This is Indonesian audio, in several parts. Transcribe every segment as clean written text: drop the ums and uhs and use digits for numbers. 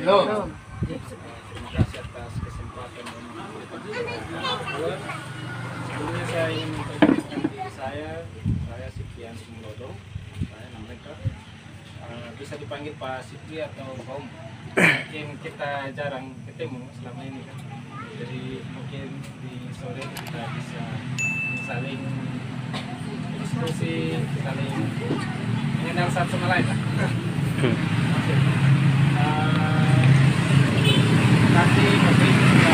Belum. Terima kasih atas kesempatan dan sebelumnya saya ingin memperkenalkan diri saya Sikian Sumlodo. Saya namanya bisa dipanggil Pak Sikri atau Om. Mungkin kita jarang ketemu selama ini kan. Jadi mungkin di sore kita bisa saling diskusi, saling mengenal satu sama lain lah. Nanti mungkin kita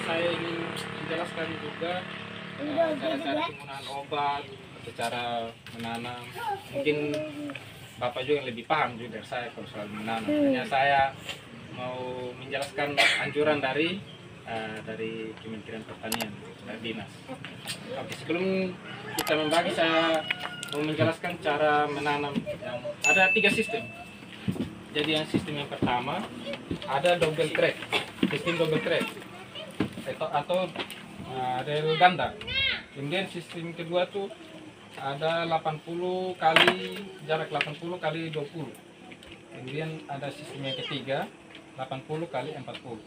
saya ingin menjelaskan juga cara-cara penggunaan obat atau cara menanam. Mungkin Bapak juga yang lebih paham juga dari saya kalau soal menanam. Hanya saya mau menjelaskan anjuran dari Kementerian Pertanian dari Dinas. Oke, sebelum kita membagi, saya mau menjelaskan cara menanam yang ada 3 sistem. Jadi yang sistem yang pertama ada double track, sistem double track atau rel ganda. Kemudian sistem kedua tuh ada 80 kali jarak 80 kali 20. Kemudian ada sistem yang ketiga 80 kali 40.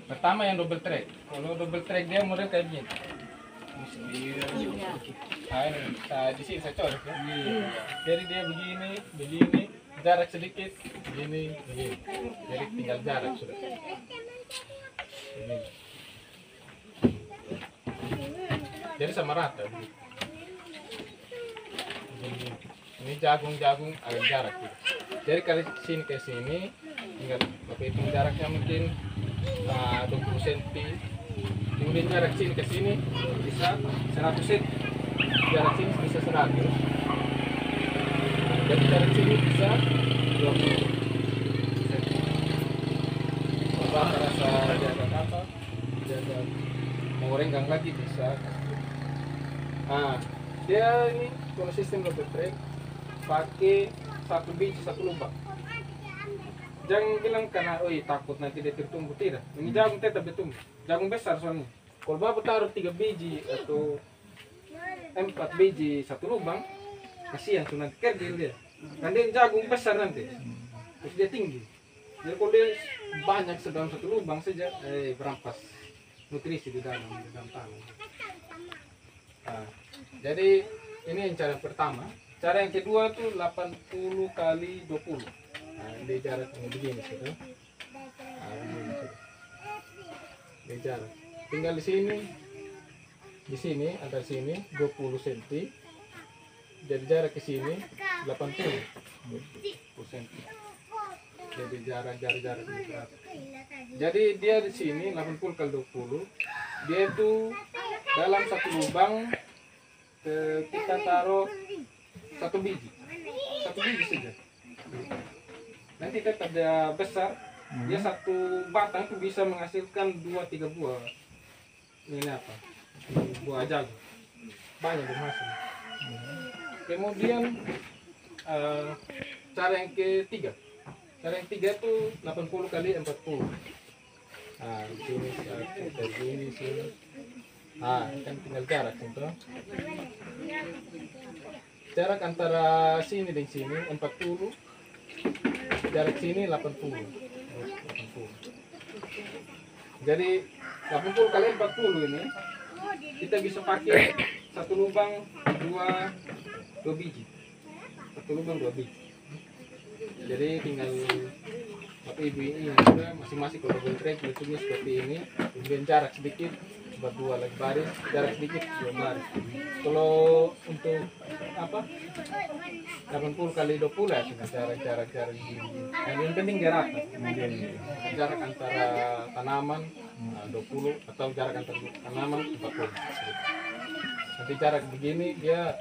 Pertama yang double track. Kalau double track dia model kayak gini. Di sini saya coret ya. Jadi dia begini, jarak sedikit, begini. Jadi tinggal jarak sudah. Ini. Jadi sama rata. Ini jagung agak jarak gitu. Jadi kali sini ke sini tinggal pakai hitung jaraknya mungkin 20 cm. Kemudian jarak sini ke sini bisa 100 cm. Jarak sini bisa 100. Jadi jarak sini bisa 20 cm. Bapak rasa jaga apa? Jaga mau renggang lagi bisa. Dia ini kalau sistem double track pakai 1 biji 1 lubang. Jangan bilang karena takut nanti dia tertumbuh, tidak. Ini jagung tetap bertumbuh. Jagung besar soalnya. Kalau Bapak taruh 3 biji atau 4 biji 1 lubang, kasihan tuh nanti kerdil dia. Kan dia jagung besar nanti. Terus dia tinggi. Jadi kalau dia banyak sedalam 1 lubang saja, berampas nutrisi di dalam tanah. Jadi ini yang cara pertama. Cara yang kedua tuh 80 kali 20. Ini jarak begini sudah. Ini jarak. Tinggal di sini ada sini 20 cm. Jadi jarak ke sini 80 cm. Jadi jarak. Jadi dia di sini 80 kali 20. Dia itu dalam 1 lubang kita taruh 1 biji saja. Nanti tetap dia besar. Dia 1 batang itu bisa menghasilkan 2-3 buah. Ini apa? Buah jagung. Banyak berhasil. Kemudian cara yang ketiga. Cara yang ketiga itu 80 kali 40. Di sini sini. Kan tinggal jarak contoh. Jarak antara sini dan sini 40. Jarak sini 80. Jadi 80 kali 40 ini kita bisa pakai 1 lubang 2 biji. 1 lubang 2 biji. Jadi tinggal Bapak Ibu ini yang sudah masing-masing kalau double track bentuknya seperti ini. Kemudian jarak sedikit buat 2 lagi baris, jarak sedikit 2 baris. Kalau untuk apa 80 kali 20 ya dengan jarak yang penting jarak. Kemudian jarak antara tanaman 20 atau jarak antara tanaman 40. Nanti jarak begini dia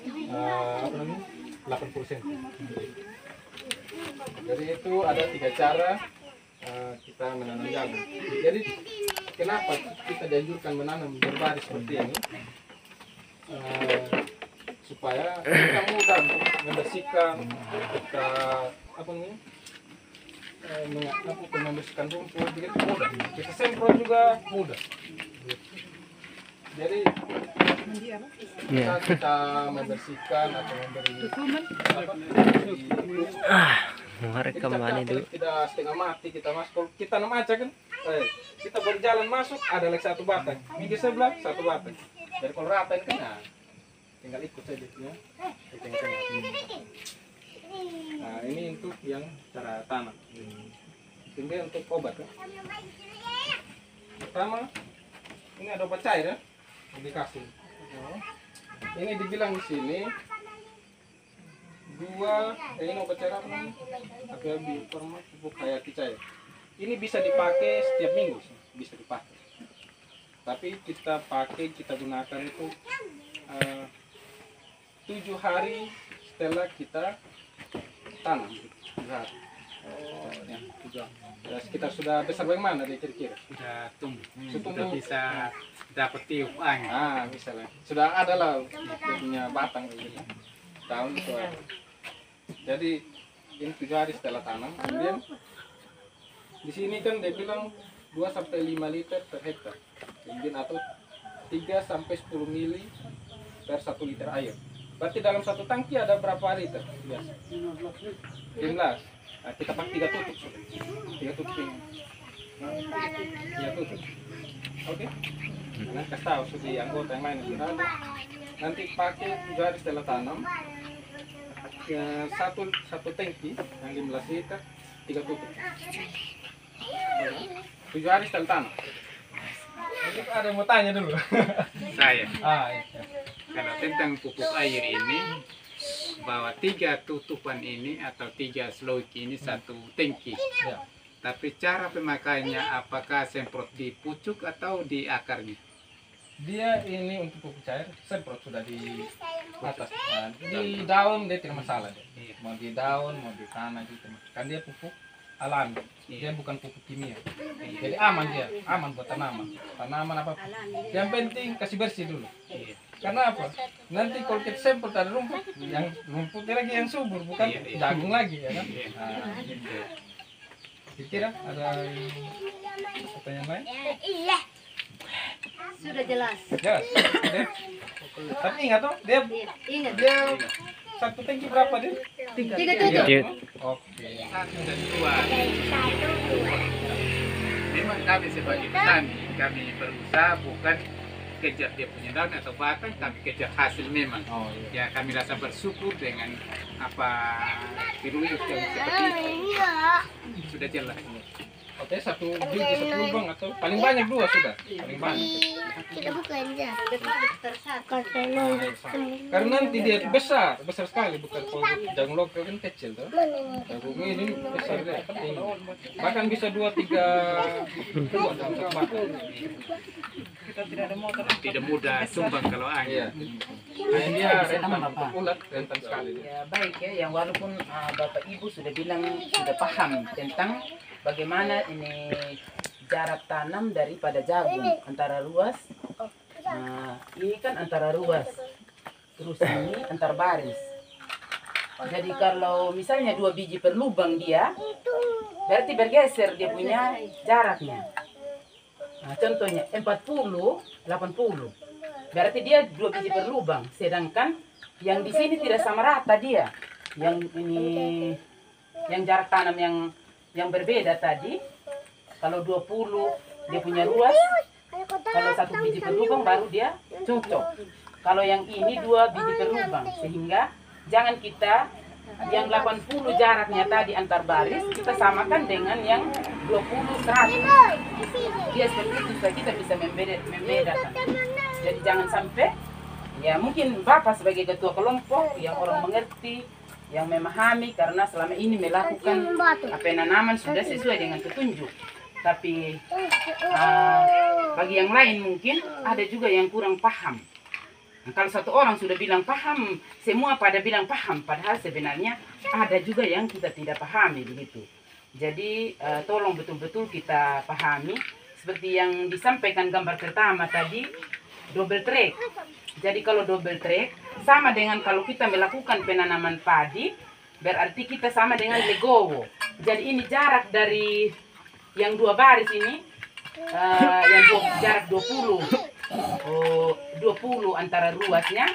80 cm. Jadi itu ada 3 cara kita menanam jagung. Jadi kenapa kita dianjurkan menanam berbaris seperti ini? supaya kita mudah untuk membersihkan, kita apa namanya, membersihkan rumput, begitu mudah. Kita semprot juga mudah. Jadi kita membersihkan atau memberi apa, mereka mana dulu? Tidak setengah mati kita masuk. Kalau kita tanam aja kan, kita berjalan masuk ada lagi satu batang, minggu sebelah satu batang. Jadi kalau rata ini kan, nah, tinggal ikut saja ya. Di tengah-tengah. Nah ini untuk yang cara tanam. Tinggal untuk obat kan. Pertama ini ada obat cair ya, yang dikasih. Ini dibilang di sini ini obat cair apa namanya? APB format pupuk hayati cair. Ini bisa dipakai setiap minggu, bisa dipakai. Tapi kita gunakan itu 7 hari setelah kita tanam. 7 hari. Ya, 7 hari. Sekitar sudah besar bagaimana dia kira-kira? Sudah tumbuh. Sudah Bisa dapat tiup angin. Misalnya sudah ada lah dia punya batang gitu. Tahun itu. Jadi ini 7 hari setelah tanam. Kemudian di sini kan dia bilang 2 sampai 5 liter per hektar. Kemudian atau 3 sampai 10 mili per 1 liter air. Berarti dalam satu tangki ada berapa liter? Biasa. 15. Nah, kita pakai 3 tutup. 3 tutup ini. 3 tutup. Oke. Nah, kasih tahu sudah anggota yang lain yang ada. Nanti pakai 7 hari setelah tanam. Satu tangki yang 15 liter, 3 tutup. 7 hari setelah tanam. Jadi ada yang mau tanya dulu. Saya. Iya. Kalau tentang pupuk air ini, bahwa 3 tutupan ini atau 3 sloik ini 1 tangki. Ya. Tapi cara pemakaiannya apakah semprot di pucuk atau di akarnya? Dia ini untuk pupuk cair semprot sudah di atas. Nah, di daun dia tidak masalah dia. Mau di daun, mau di tanah gitu. Kan dia pupuk alami. Dia bukan pupuk kimia. Jadi aman dia, aman buat tanaman. Tanaman apa? Yang penting kasih bersih dulu. Karena apa? Nanti kalau kita semprot ada rumput, yang rumputnya lagi yang subur, bukan jagung lagi ya kan? Nah, gitu. Kira ada pertanyaan lain? Iya. Sudah jelas. Jelas. Oke. Tapi ingat toh, dia Ingat. satu tangki berapa dia? 3 tutup. Oke. 1 dan 2. Memang kami sebagai petani, kami berusaha bukan kejar dia punya daun atau batang, tapi kejar hasil memang. Oh iya. Ya kami rasa bersyukur dengan apa virus yang seperti itu. Sudah jelas. Oke, 1 biji 1 lubang atau paling banyak 2 sudah. Paling banyak. Kita buka aja. Karena nanti dia besar sekali, bukan kalau jagung lokal kan kecil tuh. Jagung ini besar dia. Bahkan bisa 2-3 dalam satu batang. Tidak mudah sumbang kalau Iya. angin. Nah, dia rentan untuk ulat, rentan sekali dia. Ya baik ya, yang walaupun Bapak Ibu sudah bilang sudah paham tentang bagaimana ini jarak tanam daripada jagung antara ruas. Nah, ini kan antara ruas, terus ini antar baris. Jadi kalau misalnya 2 biji per lubang dia, berarti bergeser dia punya jaraknya. Nah, contohnya 40, 80. Berarti dia 2 biji per lubang. Sedangkan yang di sini tidak sama rata dia. Yang ini, yang jarak tanam yang berbeda tadi. Kalau 20 dia punya ruas. Kalau 1 biji per lubang baru dia cocok. Kalau yang ini 2 biji per lubang. Sehingga jangan kita yang 80 jaraknya tadi antar baris kita samakan dengan yang 20 100. Dia seperti itu supaya kita bisa membedakan. Jadi jangan sampai ya mungkin Bapak sebagai ketua kelompok yang orang mengerti, yang memahami karena selama ini melakukan penanaman sudah sesuai dengan petunjuk. Tapi bagi yang lain mungkin ada juga yang kurang paham. Nah, kalau satu orang sudah bilang paham, semua pada bilang paham, padahal sebenarnya ada juga yang kita tidak pahami begitu. Jadi tolong betul-betul kita pahami seperti yang disampaikan gambar pertama tadi, double track. Jadi kalau double track sama dengan kalau kita melakukan penanaman padi, berarti kita sama dengan legowo. Jadi ini jarak dari yang 2 baris ini, jarak 20 antara ruasnya,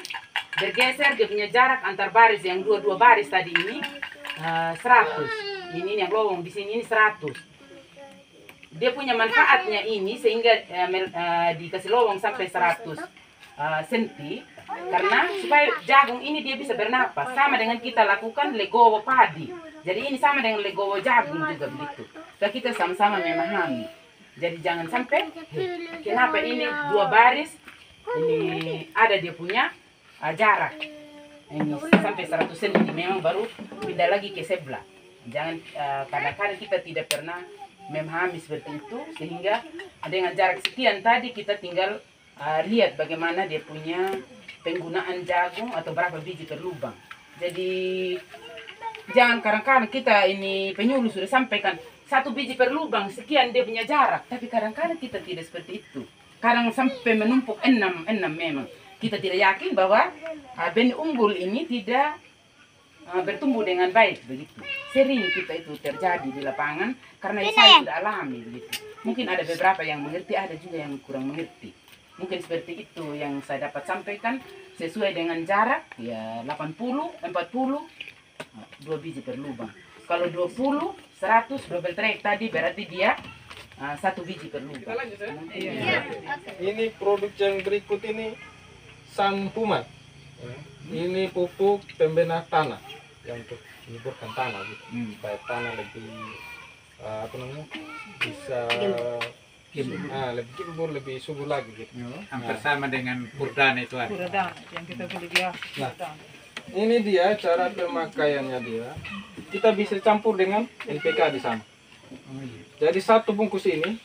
bergeser dia punya jarak antar baris yang dua baris tadi ini 100. Ini yang lowong di sini ini 100. Dia punya manfaatnya ini sehingga dikasih lowong sampai 100 senti karena supaya jagung ini dia bisa bernapas, sama dengan kita lakukan legowo padi. Jadi ini sama dengan legowo jagung juga begitu. Dan kita sama-sama memahami. Jadi jangan sampai kenapa ini 2 baris ini ada dia punya jarak ini sampai 100 cm, memang baru pindah lagi ke sebelah. Jangan kadang-kadang kita tidak pernah memahami seperti itu, sehingga dengan jarak sekian tadi kita tinggal lihat bagaimana dia punya penggunaan jagung atau berapa biji per lubang. Jadi jangan kadang-kadang kita ini penyuluh sudah sampaikan 1 biji per lubang sekian dia punya jarak, tapi kadang-kadang kita tidak seperti itu. Kadang sampai menumpuk 6 memang. Kita tidak yakin bahwa benih unggul ini tidak bertumbuh dengan baik begitu. Sering kita itu terjadi di lapangan karena saya sudah alami begitu. Mungkin ada beberapa yang mengerti, ada juga yang kurang mengerti. Mungkin seperti itu yang saya dapat sampaikan sesuai dengan jarak ya 80, 40, 2 biji per lubang. Kalau 20, 100 double track tadi berarti dia 1 biji per lubang. Kita lanjut ya. Ini produk yang berikut ini Sanpuman. Ini pupuk pembenah tanah yang untuk menyuburkan tanah gitu. Supaya tanah lebih bisa lebih gembur, lebih subur lagi gitu. Hampir sama dengan purdana itu ada. yang kita beli dia. Nah, ini dia cara pemakaiannya dia. Kita bisa campur dengan NPK di sana. Jadi 1 bungkus ini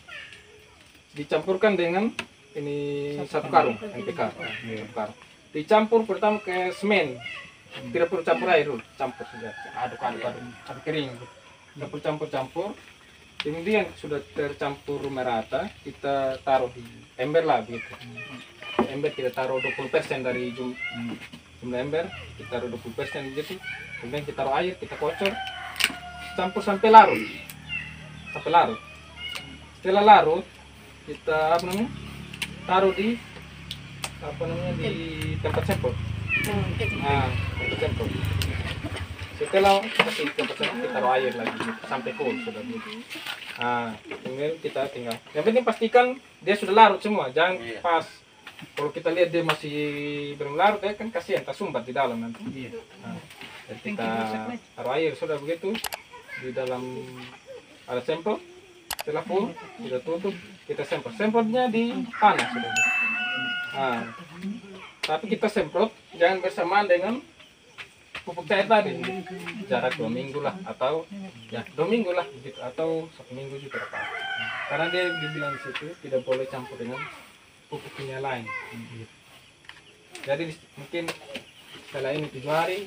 dicampurkan dengan ini 1 karung NPK. 1 karung. Dicampur pertama ke semen. Tidak perlu campur air, campur saja. Aduk-aduk sampai kering. Campur. Kemudian sudah tercampur merata, kita taruh di ember lah begitu. Ember kita taruh 20% dari jumlah ember, kita taruh 20% gitu. Kemudian kita taruh air, kita kocor, campur sampai larut. Setelah larut, kita taruh di di tempat semprot. Tempat semprot. Setelah kasih tempat semprot, kita taruh air lagi sampai full sudah gitu. Kemudian kita tinggal. Yang penting pastikan dia sudah larut semua, jangan pas kalau kita lihat dia masih belum larut ya kan kasihan, tersumbat di dalam nanti. Dan kita taruh air sudah begitu di dalam alat semprot. Setelah full, kita tutup, kita semprot. Semprotnya di tanah sudah. Tapi kita semprot jangan bersamaan dengan pupuk cair tadi. Jarak 2 minggu lah atau 2 minggu lah gitu, atau 1 minggu juga apa. Karena dia dibilang di situ tidak boleh campur dengan pupuk kimia lain. Jadi mungkin setelah ini 7 hari,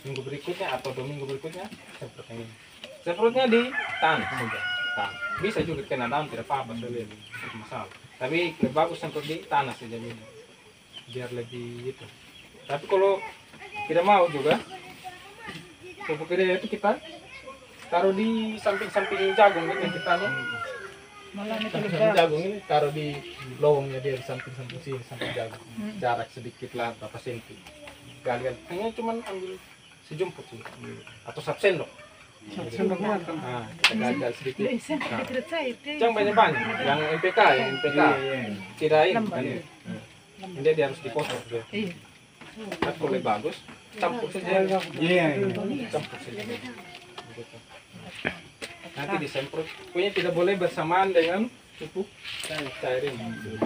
minggu berikutnya atau 2 minggu berikutnya semprot yang ini. Semprotnya di tanah saja. Bisa juga kena daun, tidak apa-apa, tidak masalah. Tapi lebih bagus semprot di tanah saja biar lebih gitu. Tapi kalau tidak mau juga, pupuk kimia itu kita taruh di samping-samping jagung gitu yang kita samping jagung ini taruh di lowongnya dia di samping-samping sini samping jagung. Jarak sedikit lah berapa senti. Gali hanya cuma ambil sejumput sih atau 1 sendok. Kita gali sedikit. Jangan banyak-banyak. Yang NPK tidak ini. Dia harus dipotong dia. Tapi kalau lebih bagus, campur saja. Campur saja. Nanti disemprot. Pokoknya tidak boleh bersamaan dengan pupuk cair ini.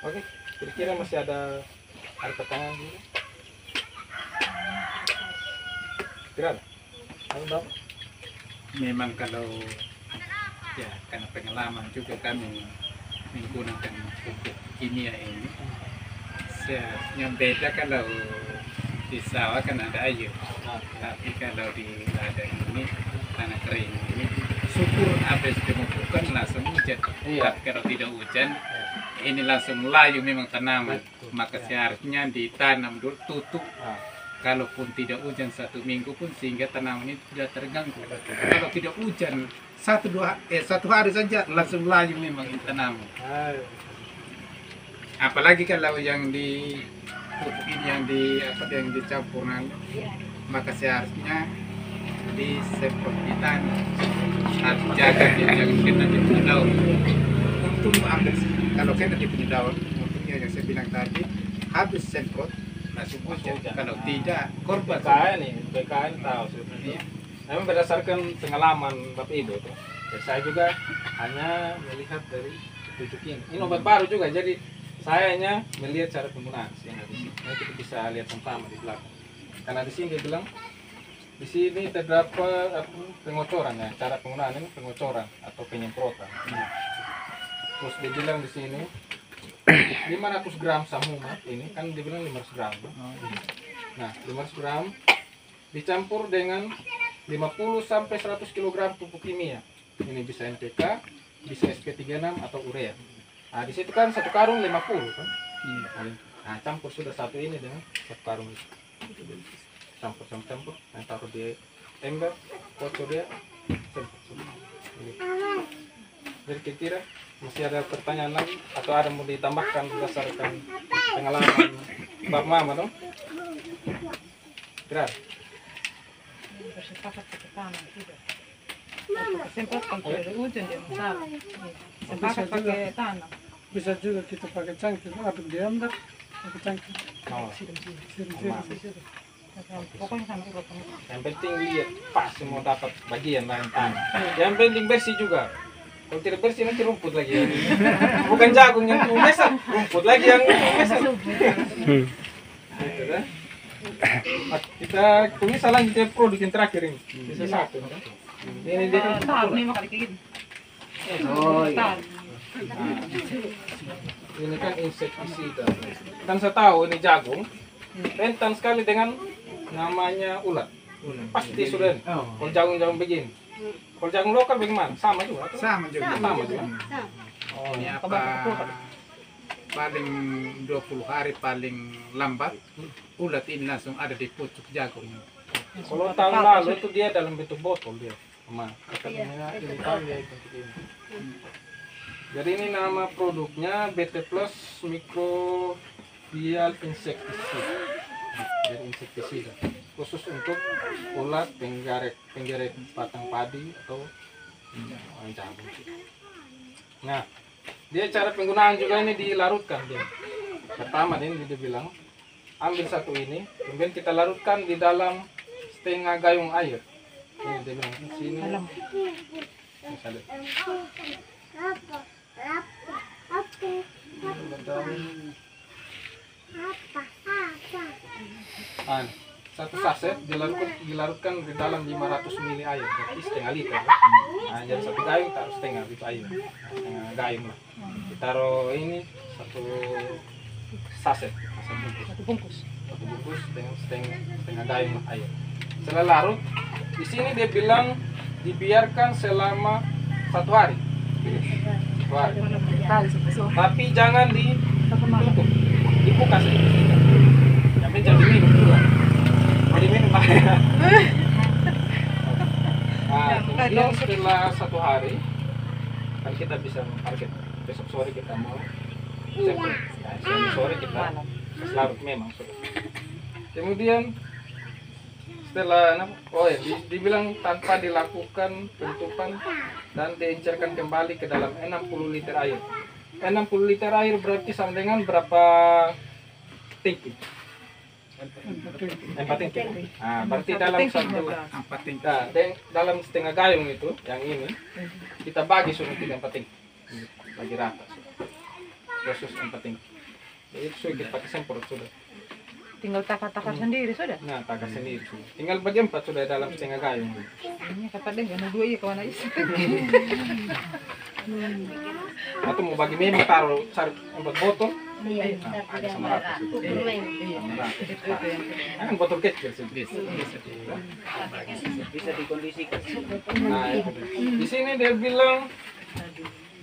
Oke, kira-kira masih ada pertanyaan dulu? Kira ada? Ada berapa? Memang kalau ya karena pengalaman juga kami menggunakan pupuk kimia ini, yang beda kalau di sawah kan ada air, tapi kalau di ladang ini tanah kering ini syukur habis ditemukan langsung hujan. Tapi kalau tidak hujan ini langsung layu memang tanaman. maka seharusnya ditanam dulu tutup. Nah, Kalaupun tidak hujan 1 minggu pun sehingga tanaman itu tidak terganggu. Kalau tidak hujan 1 hari saja langsung layu memang itu tanaman. Apalagi kalau yang di pupuk ini yang dicampur maka seharusnya disemprot di tanah. Harus jaga dia jangan kena di punya daun. Untuk ambil kalau kena di punya daun, untuknya yang saya bilang tadi habis semprot langsung hujan. Kalau tidak korban. BKN tahu sebenarnya. Memang berdasarkan pengalaman Bapak Ibu tuh. Ya, saya juga hanya melihat dari petunjuk ini. Ini obat baru juga, jadi saya hanya melihat cara penggunaan yang ada di sini. Nah, kita bisa lihat sama di belakang. Karena di sini dia bilang di sini terdapat pengocoran ya, cara penggunaan ini pengocoran atau penyemprotan. Terus dia bilang di sini 500 gram samuma ini kan dibilang 500 gram. Nah, 500 gram dicampur dengan 50 sampai 100 kg pupuk kimia. Ini bisa NPK, bisa SP36 atau urea. Nah, di situ kan 1 karung 50 kan. Nah, campur sudah satu ini dengan 1 karung itu. Campur, nah, taruh di ember, kocor dia. Jadi kira-kira masih ada pertanyaan lagi atau ada mau ditambahkan berdasarkan pengalaman Bapak Mama dong? Kira? Bersepakat pakai tanah juga. Semprot kan kalau ada hujan dia masalah. Sepakat pakai tanah. Bisa juga kita pakai cangkir, aduk di ember, pakai cangkir. Oh, Siram-siram. Pokoknya sampai ke yang penting lihat pas semua dapat bagian lain tanah. Yang penting bersih juga. Kalau tidak bersih nanti rumput lagi. Bukan jagung yang besar, rumput lagi yang besar. Gitu kan? Nah, kita tulis selanjutnya produk yang terakhir ini. Bisa satu. Ini dia kan tahu nih makanya kayak gini. Oh iya. Tahu. ini kan insektisida. Kan saya tahu ini jagung rentan sekali dengan namanya ulat. Pasti sudah. Kalau jagung-jagung begini. Kalau jagung lokal bagaimana? Sama juga? Atau? Sama juga. Sama juga. Oh, ini apa? Paling 20 hari paling lambat ulat ini langsung ada di pucuk jagung. Kalau tahun lalu itu dia dalam bentuk botol dia. Sama. Katanya ini tahun dia bentuk ini. Jadi ini nama produknya BT Plus Microbial Insecticide. Jadi insektisida khusus untuk ulat, penggerek batang padi atau jagung. Nah, dia cara penggunaan juga ini dilarutkan dia. Pertama ini dia bilang ambil satu ini, kemudian kita larutkan di dalam setengah gayung air. Ini dia bilang di sini. Misalnya. Satu saset dilarutkan di dalam 500 ml air, berarti setengah liter. Nah, jadi satu gayung taruh setengah liter air, setengah gayung lah. Ditaruh ini satu saset, Satu bungkus. satu bungkus dengan setengah gayung air. Setelah larut, di sini dia bilang dibiarkan selama 1 hari. 1 hari. Tapi jangan ditutup, dibuka saja. Yang penting jangan diminum juga. Kalau diminum bahaya. Nah, kemudian setelah 1 hari kan kita bisa target. Besok sore kita mau semprot. Nah, sore kita larut memang sudah. Kemudian setelah dibilang tanpa dilakukan penutupan dan diencerkan kembali ke dalam 60 liter air. 60 liter air berarti sama dengan berapa tangki? 4 tangki. Nah, berarti dalam satu 4 tingkat. nah, dalam setengah gayung itu yang ini kita bagi sudah 4 tangki. Bagi rata sudah. Khusus 4 tangki. Jadi sudah kita pakai semprot sudah. Tinggal takar-takar sendiri sudah. Nah, takar sendiri sudah. Tinggal bagi 4 sudah dalam setengah gayung. Ini kata dia nggak dua iya kawan aja. Atau mau bagi memang taruh cari 4 botol. Iya, Ada sama rata. Iya. Kan botol kecil sih. Bisa dikondisikan. Nah, itu dia. Di sini dia bilang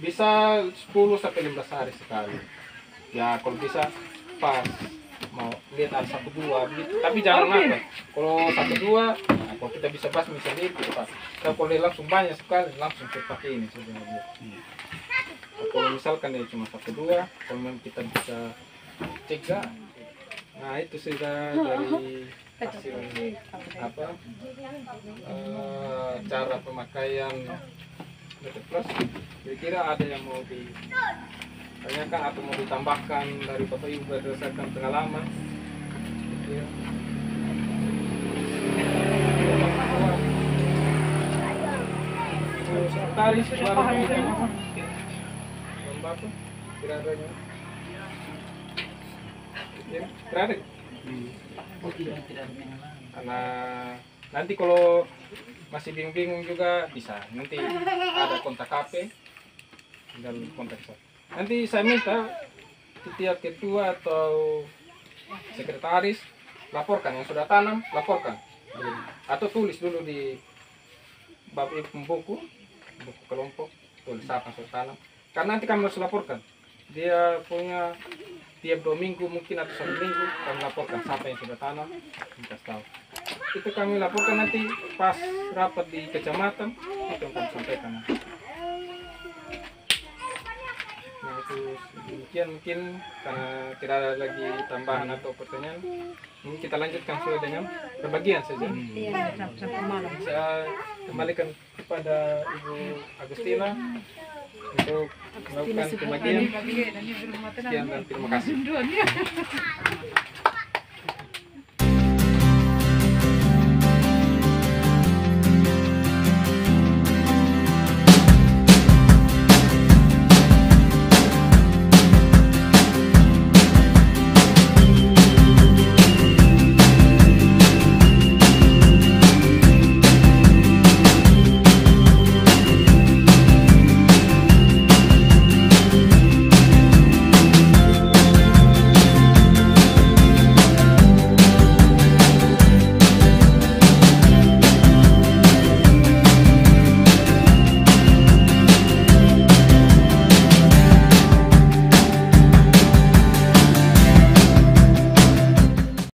bisa 10 sampai 15 hari sekali. Ya, kalau bisa pas mau lihat ada 1-2 begitu, tapi jangan apa kalau 1-2, nah, kalau kita bisa basmi sendiri Pak. Kalau dia langsung banyak sekali langsung kita pakai ini sebenarnya. Nah, kalau misalkan dia cuma 1-2, kalau memang kita bisa cegah, nah itu sudah dari hasil apa cara pemakaian BT Plus. Kira-kira ada yang mau ditanyakan atau mau ditambahkan dari Bapak Ibu berdasarkan pengalaman? Ya. Tari suara Bapak kira-kira terakhir. Karena nanti kalau masih bingung-bingung juga bisa nanti ada kontak KP dan kontak saya. Nanti saya minta setiap ketua atau sekretaris laporkan yang sudah tanam, laporkan atau tulis dulu di bab buku kelompok, tulis apa sudah tanam. Karena nanti kami harus laporkan. Dia punya tiap 2 minggu mungkin atau 1 minggu kami laporkan sampai yang sudah tanam, kita tahu. Itu kami laporkan nanti pas rapat di kecamatan, itu yang kami sampaikan. Nah itu demikian mungkin karena tidak ada lagi tambahan atau pertanyaan, ini kita lanjutkan sudah dengan pembagian saja. Saya kembalikan kepada Ibu Agustina untuk melakukan pembagian. Sekian dan terima kasih.